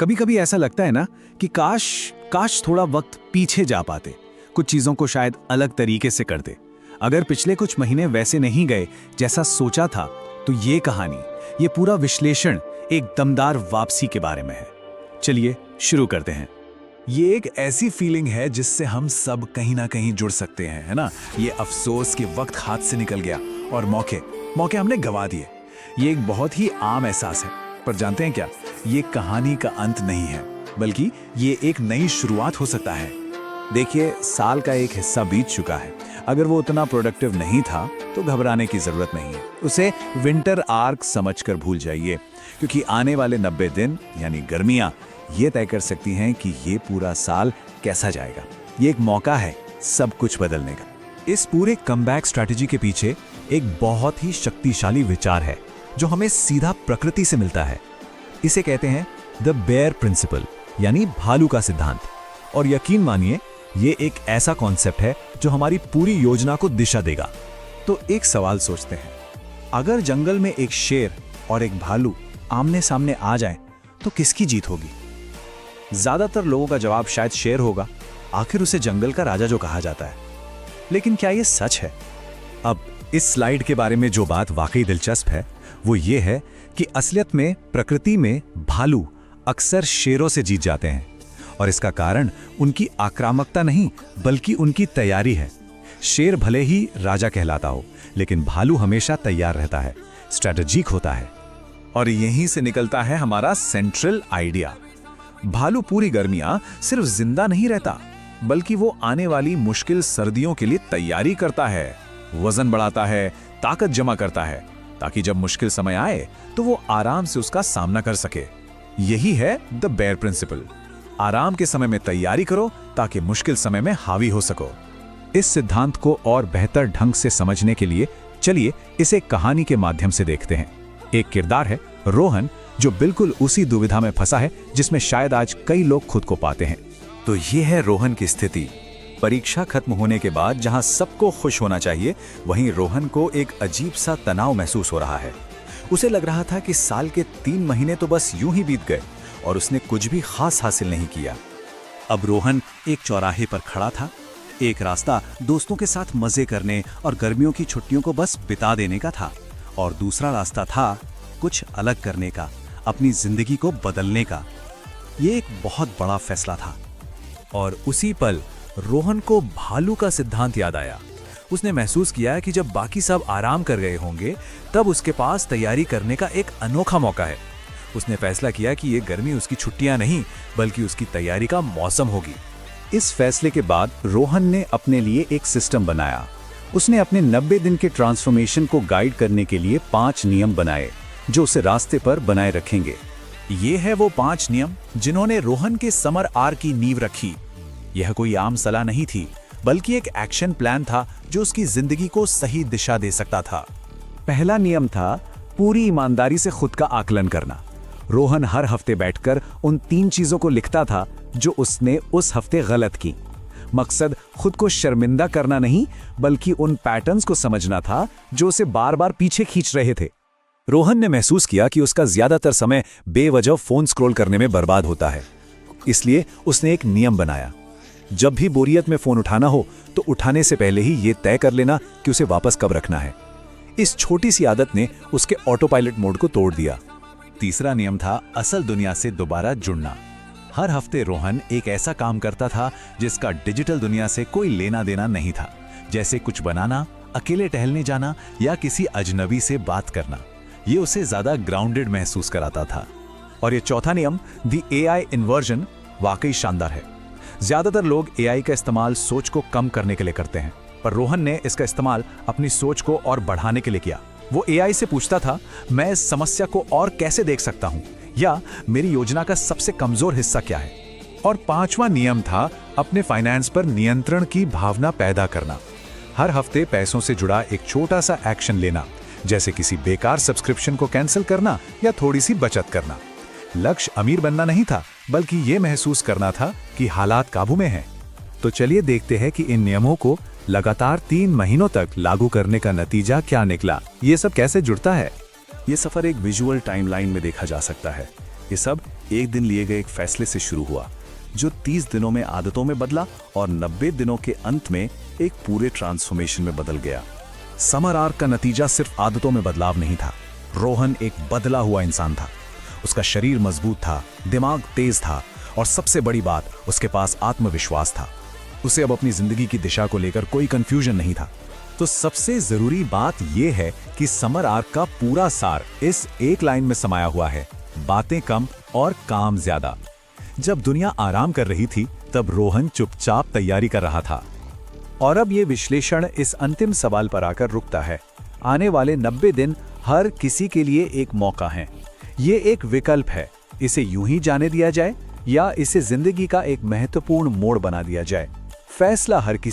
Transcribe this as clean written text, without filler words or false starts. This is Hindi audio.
कभी कभी ऐसा लगता है ना कि काश काश थोड़ा वक्त पीछे जा पाते, कुछ चीजों को शायद अलग तरीके से करते। अगर पिछले कुछ महीने वैसे नहीं गए जैसा सोचा था, तो ये कहानी, ये पूरा विश्लेषण एक दमदार वापसी के बारे में है। चलिए शुरू करते हैं। ये एक ऐसी फीलिंग है जिससे हम सब कहीं ना कहीं जुड़ सकते हैं, है ना। ये अफसोस कि वक्त हाथ से निकल गया और मौके हमने गवा दिए। ये एक बहुत ही आम एहसास है, पर जानते हैं क्या, ये कहानी का अंत नहीं है, बल्कि ये एक नई शुरुआत हो सकता है। देखिए, साल का एक हिस्सा बीत चुका है। अगर वो उतना प्रोडक्टिव नहीं था तो घबराने की जरूरत नहीं है। उसे विंटर आर्क समझकर भूल जाइए, क्योंकि आने वाले 90 दिन यानी गर्मियां ये तय कर सकती हैं कि ये पूरा साल कैसा जाएगा। ये एक मौका है सब कुछ बदलने का। इस पूरे कमबैक स्ट्रैटेजी के पीछे एक बहुत ही शक्तिशाली विचार है जो हमें सीधा प्रकृति से मिलता है। इसे कहते हैं द बेयर प्रिंसिपल, यानी भालू का सिद्धांत। और यकीन मानिए, ये एक ऐसा कॉन्सेप्ट है जो हमारी पूरी योजना को दिशा देगा। तो एक सवाल सोचते हैं, अगर जंगल में एक शेर और एक भालू आमने सामने आ जाएं, तो किसकी जीत होगी? ज्यादातर लोगों का जवाब शायद शेर होगा। आखिर उसे जंगल का राजा जो कहा जाता है। लेकिन क्या यह सच है? अब इस स्लाइड के बारे में जो बात वाकई दिलचस्प है वो ये है कि असलियत में प्रकृति में भालू अक्सर शेरों से जीत जाते हैं। और इसका कारण उनकी आक्रामकता नहीं, बल्कि उनकी तैयारी है। शेर भले ही राजा कहलाता हो, लेकिन भालू हमेशा तैयार रहता है, स्ट्रेटेजिक होता है। और यहीं से निकलता है हमारा सेंट्रल आइडिया। भालू पूरी गर्मियां सिर्फ जिंदा नहीं रहता, बल्कि वो आने वाली मुश्किल सर्दियों के लिए तैयारी करता है, वजन बढ़ाता है, ताकत जमा करता है, ताकि जब मुश्किल समय आए तो वो आराम से उसका सामना कर सके। यही है द बेयर प्रिंसिपल। आराम के समय में तैयारी करो ताकि मुश्किल समय में हावी हो सको। इस सिद्धांत को और बेहतर ढंग से समझने के लिए चलिए इसे कहानी के माध्यम से देखते हैं। एक किरदार है रोहन, जो बिल्कुल उसी दुविधा में फंसा है जिसमें शायद आज कई लोग खुद को पाते हैं। तो ये है रोहन की स्थिति। परीक्षा खत्म होने के बाद जहां सबको खुश होना चाहिए, वहीं रोहन को एक अजीब सा तनाव महसूस हो रहा है। उसे लग रहा था कि साल के 3 महीने तो बस यूं ही बीत गए और उसने कुछ भी खास हासिल नहीं किया। अब रोहन एक चौराहे पर खड़ा था। एक रास्ता दोस्तों के साथ मजे करने और गर्मियों की छुट्टियों को बस बिता देने का था, और दूसरा रास्ता था कुछ अलग करने का, अपनी जिंदगी को बदलने का। ये एक बहुत बड़ा फैसला था। और उसी पल रोहन को भालू का सिद्धांत याद आया। उसने महसूस किया कि जब बाकी सब आराम कर गए होंगे, तब उसके पास तैयारी करने का एक अनोखा मौका है। उसने फैसला किया कि ये गर्मी उसकी छुट्टियां नहीं, बल्कि उसकी तैयारी का मौसम होगी। इस फैसले के बाद रोहन ने अपने लिए एक सिस्टम बनाया। उसने अपने 90 दिन के ट्रांसफॉर्मेशन को गाइड करने के लिए 5 नियम बनाए, जो उसे रास्ते पर बनाए रखेंगे। ये है वो 5 नियम जिन्होंने रोहन के समर आर्क की नींव रखी। यह कोई आम सलाह नहीं थी, बल्कि एक एक्शन प्लान था जो उसकी जिंदगी को सही दिशा दे सकता था। पहला नियम था पूरी ईमानदारी से खुद का आकलन करना। रोहन हर हफ्ते बैठकर उन 3 चीजों को लिखता था जो उसने उस हफ्ते गलत की। मकसद खुद को शर्मिंदा करना नहीं, बल्कि उन पैटर्न्स को समझना था जो उसे बार बार पीछे खींच रहे थे। रोहन ने महसूस किया कि उसका ज्यादातर समय बेवजह फोन स्क्रॉल करने में बर्बाद होता है। इसलिए उसने एक नियम बनाया। जब भी बोरियत में फोन उठाना हो, तो उठाने से पहले ही ये तय कर लेना कि उसे वापस कब रखना है। इस छोटी सी आदत ने उसके ऑटो पायलट मोड को तोड़ दिया। तीसरा नियम था असल दुनिया से दोबारा जुड़ना। हर हफ्ते रोहन एक ऐसा काम करता था जिसका डिजिटल दुनिया से कोई लेना देना नहीं था, जैसे कुछ बनाना, अकेले टहलने जाना या किसी अजनबी से बात करना। ये उसे ज्यादा ग्राउंडेड महसूस कराता था। और ये चौथा नियम, द एआई इन्वर्जन, वाकई शानदार है। ज्यादातर लोग एआई का इस्तेमाल सोच को कम करने के लिए करते हैं, पर रोहन ने इसका इस्तेमाल अपनी सोच को और बढ़ाने के लिए किया। वो एआई से पूछता था, मैं इस समस्या को और कैसे देख सकता हूं, या मेरी योजना का सबसे कमजोर हिस्सा क्या है। और 5वां नियम था अपने फाइनेंस पर नियंत्रण की भावना पैदा करना। हर हफ्ते पैसों से जुड़ा एक छोटा सा एक्शन लेना, जैसे किसी बेकार सब्सक्रिप्शन को कैंसिल करना या थोड़ी सी बचत करना। लक्ष्य अमीर बनना नहीं था, बल्कि ये महसूस करना था कि हालात काबू में हैं। तो चलिए देखते हैं कि इन नियमों को लगातार 3 महीनों तक लागू करने का नतीजा क्या निकला। ये सब कैसे जुड़ता है? ये सफर एक विजुअल टाइमलाइन में देखा जा सकता है। ये सब एक दिन लिए गए एक फैसले से शुरू हुआ, जो 30 दिनों में आदतों में बदला और 90 दिनों के अंत में एक पूरे ट्रांसफॉर्मेशन में बदल गया। समर आर्क का नतीजा सिर्फ आदतों में बदलाव नहीं था। रोहन एक बदला हुआ इंसान था। उसका शरीर मजबूत था, दिमाग तेज था और सबसे बड़ी बात, उसके पास आत्मविश्वास था। उसे अब अपनी जिंदगी की दिशा को लेकर कोई कंफ्यूजन नहीं था। तो सबसे जरूरी बात यह है कि समर आर्क का पूरा सार इस एक लाइन में समाया हुआ है, बातें कम और काम ज्यादा। जब दुनिया आराम कर रही थी, तब रोहन चुपचाप तैयारी कर रहा था। और अब ये विश्लेषण इस अंतिम सवाल पर आकर रुकता है। आने वाले 90 दिन हर किसी के लिए एक मौका है। ये एक विकल्प है, इसे यूं ही जाने दिया जाए या इसे जिंदगी का एक महत्वपूर्ण मोड़ बना दिया जाए। फैसला हर किसी